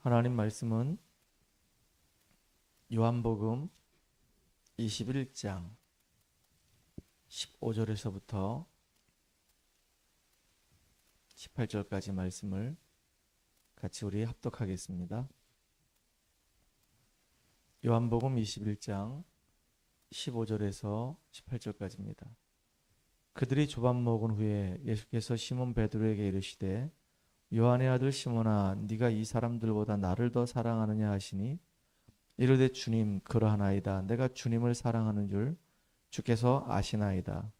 하나님 말씀은 요한복음 21장 15절에서부터 18절까지 말씀을 같이 우리 합독하겠습니다. 요한복음 21장 15절에서 18절까지입니다. 그들이 조밥 먹은 후에 예수께서 시몬 베드로에게 이르시되 요한의 아들 시몬아 네가 이 사람들보다 나를 더 사랑하느냐 하시니 이르되 주님 그러하나이다. 내가 주님을 사랑하는 줄 주께서 아시나이다.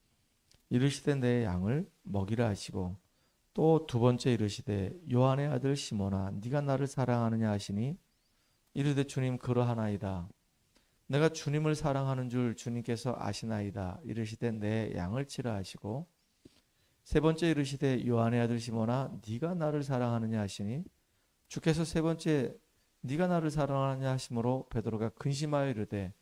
이르시되 내 양을 먹이라 하시고 또 두 번째 이르시되 요한의 아들 시몬아 네가 나를 사랑하느냐 하시니 이르되 주님 그러하나이다. 내가 주님을 사랑하는 줄 주님께서 아시나이다. 이르시되 내 양을 치라 하시고 세 번째 이르시되 요한의 아들 시몬아 네가 나를 사랑하느냐 하시니 주께서 세 번째 네가 나를 사랑하느냐 하심으로 베드로가 근심하여 이르되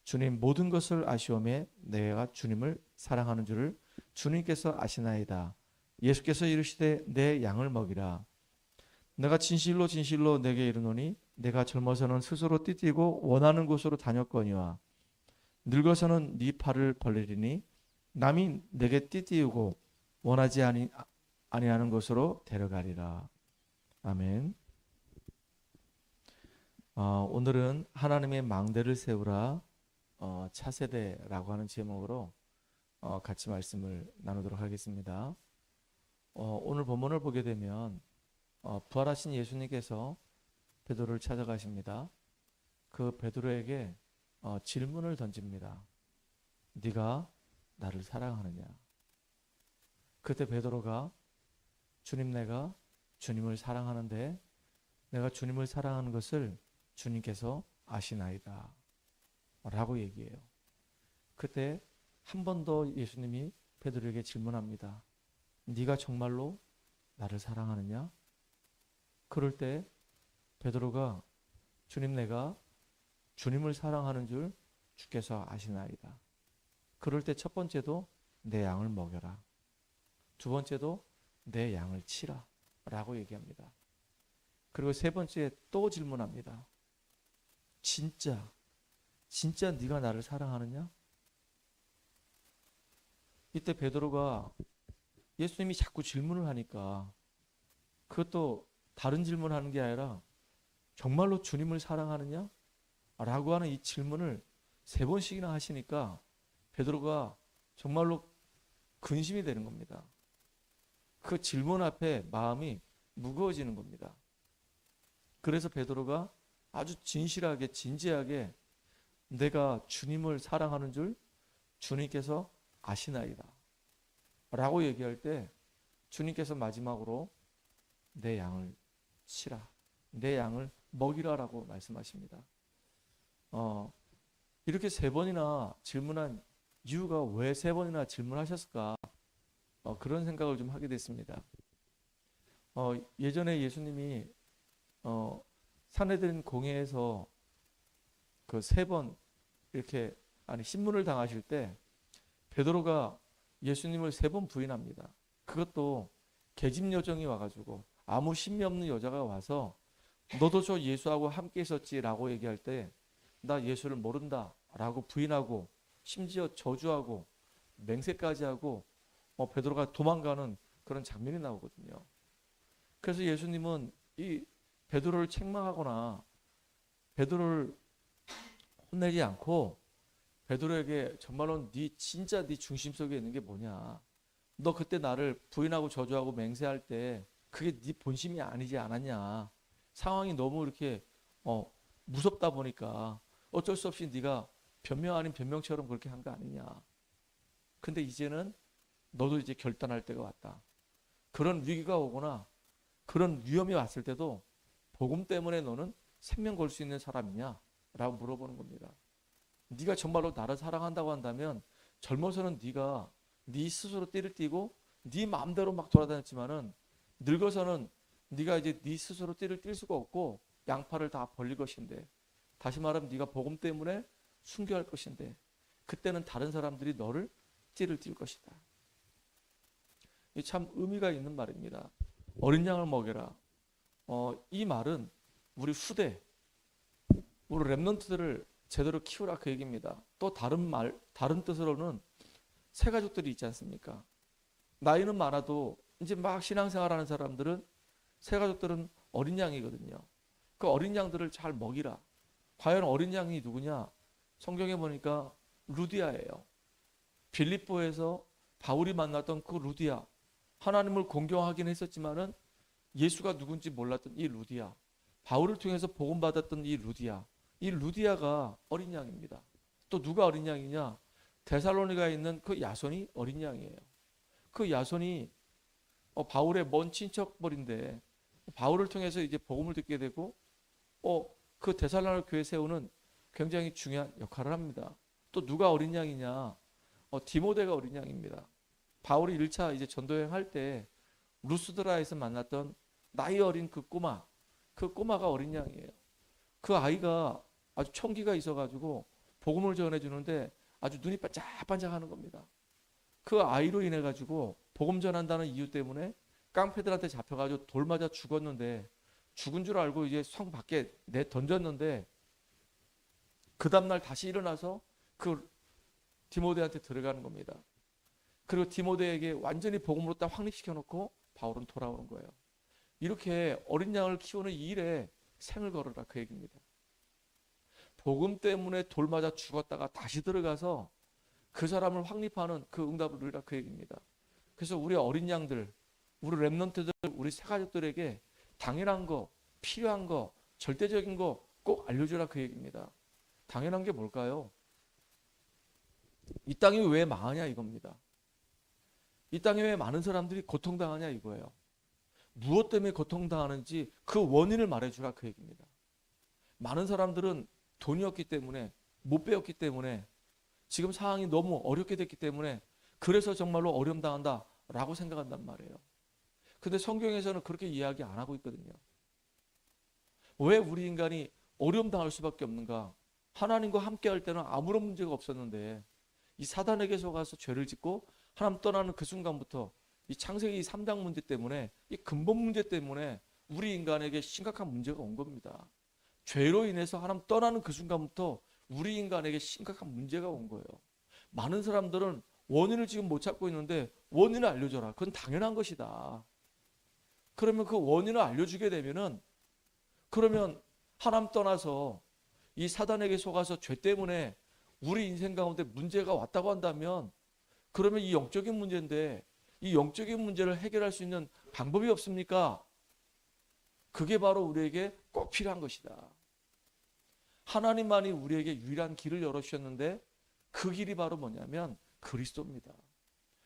주님 모든 것을 아시오매 내가 주님을 사랑하는 줄을 주님께서 아시나이다. 예수께서 이르시되 내 양을 먹이라. 내가 진실로 진실로 내게 이르노니 내가 젊어서는 스스로 띠띠고 원하는 곳으로 다녔거니와 늙어서는 네 팔을 벌리리니 남이 내게 띠띠우고 원하지 아니하는 곳으로 데려가리라. 아멘. 오늘은 하나님의 망대를 세우라 차세대라고 하는 제목으로 같이 말씀을 나누도록 하겠습니다. 오늘 본문을 보게 되면 부활하신 예수님께서 베드로를 찾아가십니다. 그 베드로에게 질문을 던집니다. 네가 나를 사랑하느냐? 그때 베드로가 주님 내가 주님을 사랑하는데 내가 주님을 사랑하는 것을 주님께서 아시나이다 라고 얘기해요. 그때 한 번 더 예수님이 베드로에게 질문합니다. 네가 정말로 나를 사랑하느냐? 그럴 때 베드로가 주님 내가 주님을 사랑하는 줄 주께서 아시나이다. 그럴 때 첫 번째도 내 양을 먹여라. 두 번째도 내 양을 치라 라고 얘기합니다. 그리고 세 번째 또 질문합니다. 진짜 네가 나를 사랑하느냐? 이때 베드로가 예수님이 자꾸 질문을 하니까 그것도 다른 질문하는 게 아니라 정말로 주님을 사랑하느냐? 라고 하는 이 질문을 세 번씩이나 하시니까 베드로가 정말로 근심이 되는 겁니다. 그 질문 앞에 마음이 무거워지는 겁니다. 그래서 베드로가 아주 진실하게 진지하게 내가 주님을 사랑하는 줄 주님께서 아시나이다 라고 얘기할 때 주님께서 마지막으로 내 양을 치라, 내 양을 먹이라 라고 말씀하십니다. 이렇게 세 번이나 질문한 이유가 왜 세 번이나 질문하셨을까? 그런 생각을 좀 하게 됐습니다. 예전에 예수님이 산헤드린 공회에서 그 세 번 이렇게 신문을 당하실 때 베드로가 예수님을 세 번 부인합니다. 그것도 계집 여정이 와가지고 아무 신미 없는 여자가 와서 너도 저 예수하고 함께 있었지라고 얘기할 때 나 예수를 모른다라고 부인하고 심지어 저주하고 맹세까지 하고 베드로가 도망가는 그런 장면이 나오거든요. 그래서 예수님은 이 베드로를 책망하거나 베드로를 혼내지 않고 베드로에게 정말로 진짜 네 중심 속에 있는 게 뭐냐? 너 그때 나를 부인하고 저주하고 맹세할 때 그게 네 본심이 아니지 않았냐? 상황이 너무 이렇게 무섭다 보니까 어쩔 수 없이 네가 변명 아닌 변명처럼 그렇게 한 거 아니냐? 근데 이제는 너도 이제 결단할 때가 왔다. 그런 위기가 오거나 그런 위험이 왔을 때도 복음 때문에 너는 생명 걸 수 있는 사람이냐? 라고 물어보는 겁니다. 네가 정말로 나를 사랑한다고 한다면 젊어서는 네가 네 스스로 띠를 띠고 네 마음대로 막 돌아다녔지만은 늙어서는 네가 이제 네 스스로 띠를 띨 수가 없고 양팔을 다 벌릴 것인데 다시 말하면 네가 복음 때문에 순교할 것인데 그때는 다른 사람들이 너를 띠를 띨 것이다. 참 의미가 있는 말입니다. 어린 양을 먹여라. 이 말은 우리 후대, 우리 렘넌트들을 제대로 키우라 그 얘기입니다. 또 다른 뜻으로는 새 가족들이 있지 않습니까? 나이는 많아도 이제 막 신앙생활하는 사람들은 새 가족들은 어린 양이거든요. 그 어린 양들을 잘 먹이라. 과연 어린 양이 누구냐? 성경에 보니까 루디아예요. 빌립보에서 바울이 만났던 그 루디아. 하나님을 공경하긴 했었지만은 예수가 누군지 몰랐던 이 루디아. 바울을 통해서 복음 받았던 이 루디아. 이 루디아가 어린 양입니다. 또 누가 어린 양이냐? 데살로니가에 있는 그 야손이 어린 양이에요. 그 야손이 바울의 먼 친척벌인데 바울을 통해서 이제 복음을 듣게 되고 그 데살로니가 교회 세우는 굉장히 중요한 역할을 합니다. 또 누가 어린 양이냐? 디모데가 어린 양입니다. 바울이 1차 이제 전도여행 할 때 루스드라에서 만났던 나이 어린 그 꼬마가 어린 양이에요. 그 아이가 아주 총기가 있어가지고 복음을 전해주는데 아주 눈이 반짝반짝하는 겁니다. 그 아이로 인해 가지고 복음 전한다는 이유 때문에 깡패들한테 잡혀가지고 돌 맞아 죽었는데 죽은 줄 알고 이제 성 밖에 내 던졌는데 그 다음날 다시 일어나서 그 디모데한테 들어가는 겁니다. 그리고 디모데에게 완전히 복음으로 딱 확립시켜 놓고 바울은 돌아오는 거예요. 이렇게 어린 양을 키우는 이 일에 생을 걸어라 그 얘기입니다. 복음 때문에 돌 맞아 죽었다가 다시 들어가서 그 사람을 확립하는 그 응답을 누리라 그 얘기입니다. 그래서 우리 어린 양들, 우리 렘넌트들, 우리 새가족들에게 당연한 거, 필요한 거, 절대적인 거 꼭 알려주라 그 얘기입니다. 당연한 게 뭘까요? 이 땅이 왜 망하냐 이겁니다. 이 땅에 왜 많은 사람들이 고통당하냐 이거예요. 무엇 때문에 고통당하는지 그 원인을 말해주라 그 얘기입니다. 많은 사람들은 돈이 없기 때문에 못 배웠기 때문에 지금 상황이 너무 어렵게 됐기 때문에 그래서 정말로 어려움 당한다라고 생각한단 말이에요. 근데 성경에서는 그렇게 이야기 안 하고 있거든요. 왜 우리 인간이 어려움 당할 수밖에 없는가? 하나님과 함께 할 때는 아무런 문제가 없었는데 이 사단에게 속아서 죄를 짓고 하나님 떠나는 그 순간부터 이 창세기 3장 문제 때문에 이 근본 문제 때문에 우리 인간에게 심각한 문제가 온 겁니다. 죄로 인해서 하나님 떠나는 그 순간부터 우리 인간에게 심각한 문제가 온 거예요. 많은 사람들은 원인을 지금 못 찾고 있는데 원인을 알려줘라. 그건 당연한 것이다. 그러면 그 원인을 알려주게 되면은 그러면 하나님 떠나서 이 사단에게 속아서 죄 때문에 우리 인생 가운데 문제가 왔다고 한다면 그러면 이 영적인 문제인데 이 영적인 문제를 해결할 수 있는 방법이 없습니까? 그게 바로 우리에게 꼭 필요한 것이다. 하나님만이 우리에게 유일한 길을 열어주셨는데 그 길이 바로 뭐냐면 그리스도입니다.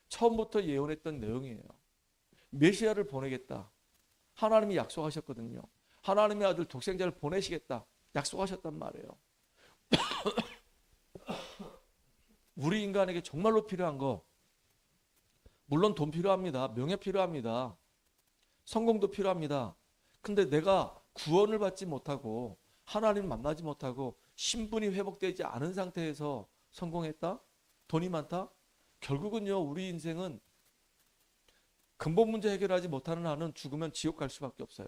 처음부터 예언했던 내용이에요. 메시아를 보내겠다. 하나님이 약속하셨거든요. 하나님의 아들 독생자를 보내시겠다. 약속하셨단 말이에요. 우리 인간에게 정말로 필요한 거 물론 돈 필요합니다. 명예 필요합니다. 성공도 필요합니다. 근데 내가 구원을 받지 못하고 하나님 만나지 못하고 신분이 회복되지 않은 상태에서 성공했다? 돈이 많다? 결국은요 우리 인생은 근본 문제 해결하지 못하는 한은 죽으면 지옥 갈 수밖에 없어요.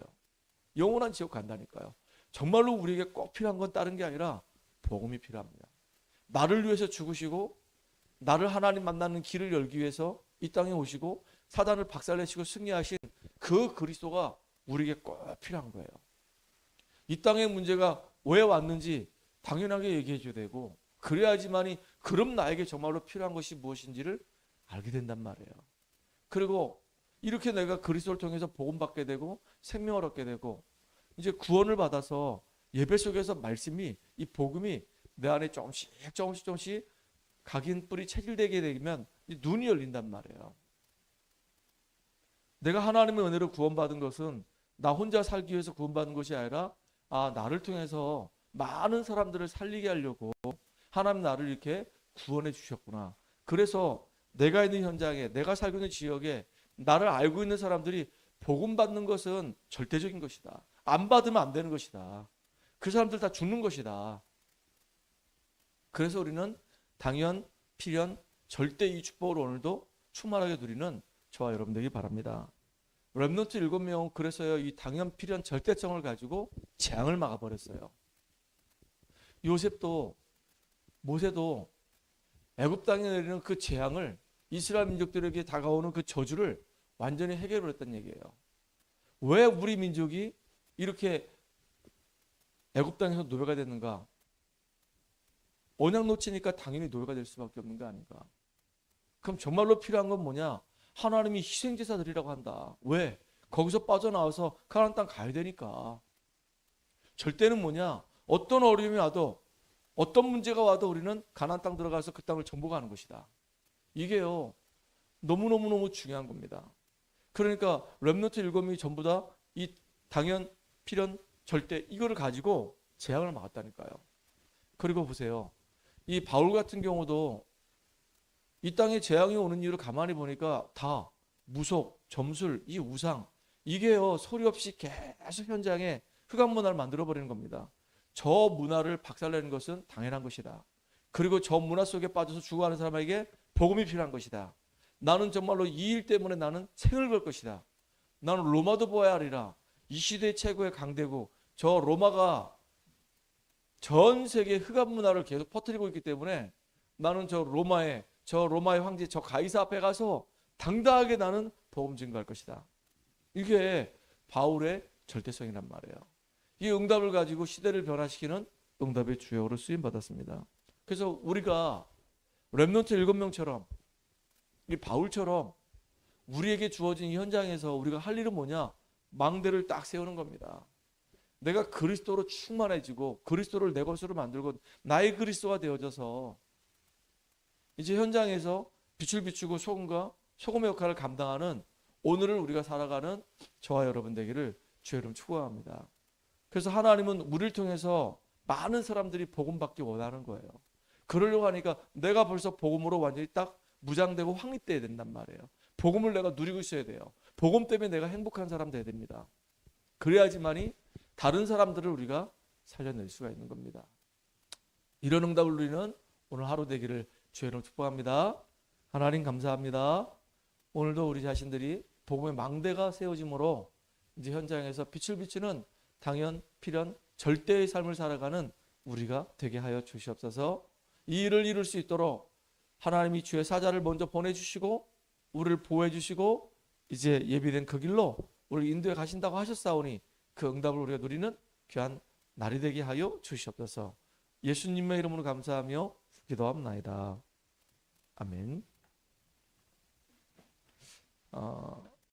영원한 지옥 간다니까요. 정말로 우리에게 꼭 필요한 건 다른 게 아니라 복음이 필요합니다. 나를 위해서 죽으시고 나를 하나님 만나는 길을 열기 위해서 이 땅에 오시고 사단을 박살내시고 승리하신 그 그리스도가 우리에게 꼭 필요한 거예요. 이 땅의 문제가 왜 왔는지 당연하게 얘기해 줘야 되고 그래야지만이 그럼 나에게 정말로 필요한 것이 무엇인지를 알게 된단 말이에요. 그리고 이렇게 내가 그리스도를 통해서 복음 받게 되고 생명을 얻게 되고 이제 구원을 받아서 예배 속에서 말씀이 이 복음이 내 안에 조금씩 각인 뿌리 체질되게 되면 눈이 열린단 말이에요. 내가 하나님의 은혜로 구원받은 것은 나 혼자 살기 위해서 구원받은 것이 아니라 나를 통해서 많은 사람들을 살리게 하려고 하나님 나를 이렇게 구원해 주셨구나. 그래서 내가 있는 현장에 내가 살고 있는 지역에 나를 알고 있는 사람들이 복음 받는 것은 절대적인 것이다. 안 받으면 안 되는 것이다. 그 사람들 다 죽는 것이다. 그래서 우리는 당연, 필연, 절대 이 축복을 오늘도 충만하게 누리는 저와 여러분 되기 바랍니다. 렘넌트 7명은 그래서요 이 당연 필연 절대성을 가지고 재앙을 막아버렸어요. 요셉도 모세도 애굽 땅에 내리는 그 재앙을 이스라엘 민족들에게 다가오는 그 저주를 완전히 해결했다는 얘기예요. 왜 우리 민족이 이렇게 애굽 땅에서 노예가 됐는가? 언약 놓치니까 당연히 노예가 될 수밖에 없는 거 아닌가? 그럼 정말로 필요한 건 뭐냐? 하나님이 희생제사 드리라고 한다. 왜? 거기서 빠져나와서 가나안 땅 가야 되니까. 절대는 뭐냐? 어떤 어려움이 와도 어떤 문제가 와도 우리는 가나안 땅 들어가서 그 땅을 정복하는 것이다. 이게요 너무너무너무 중요한 겁니다. 그러니까 렘넌트 7명이 전부 다 이 당연, 필연, 절대 이거를 가지고 재앙을 막았다니까요. 그리고 보세요. 이 바울 같은 경우도 이 땅에 재앙이 오는 이유를 가만히 보니까 다 무속, 점술, 이 우상 이게요 소리 없이 계속 현장에 흑암 문화를 만들어버리는 겁니다. 저 문화를 박살내는 것은 당연한 것이다. 그리고 저 문화 속에 빠져서 죽어가는 사람에게 복음이 필요한 것이다. 나는 정말로 이 일 때문에 나는 생을 걸 것이다. 나는 로마도 보아야 하리라. 이 시대 최고의 강대국 저 로마가 전 세계 흑암 문화를 계속 퍼뜨리고 있기 때문에 나는 저 로마의 황제 저 가이사 앞에 가서 당당하게 나는 복음 증거할 것이다. 이게 바울의 절대성이란 말이에요. 이 응답을 가지고 시대를 변화시키는 응답의 주역으로 쓰임 받았습니다. 그래서 우리가 렘넌트 7명처럼 이 바울처럼 우리에게 주어진 이 현장에서 우리가 할 일은 뭐냐? 망대를 딱 세우는 겁니다. 내가 그리스도로 충만해지고 그리스도를 내 것으로 만들고 나의 그리스도가 되어져서 이제 현장에서 빛을 비추고 소금의 역할을 감당하는 오늘을 우리가 살아가는 저와 여러분 되기를 주의 이름 축원합니다. 그래서 하나님은 우리를 통해서 많은 사람들이 복음 받기 원하는 거예요. 그러려고 하니까 내가 벌써 복음으로 완전히 딱 무장되고 확립돼야 된단 말이에요. 복음을 내가 누리고 있어야 돼요. 복음 때문에 내가 행복한 사람 돼야 됩니다. 그래야지만이 다른 사람들을 우리가 살려낼 수가 있는 겁니다. 이런 응답을 누리는 오늘 하루 되기를 주의 이름으로 축복합니다. 하나님 감사합니다. 오늘도 우리 자신들이 복음의 망대가 세워짐으로 이제 현장에서 빛을 비추는 당연, 필연, 절대의 삶을 살아가는 우리가 되게 하여 주시옵소서. 이 일을 이룰 수 있도록 하나님이 주의 사자를 먼저 보내주시고 우리를 보호해 주시고 이제 예비된 그 길로 우리를 인도해 가신다고 하셨사오니 그 응답을 우리가 누리는 귀한 날이 되게 하여 주시옵소서. 예수님의 이름으로 감사하며 기도합나이다. 아멘.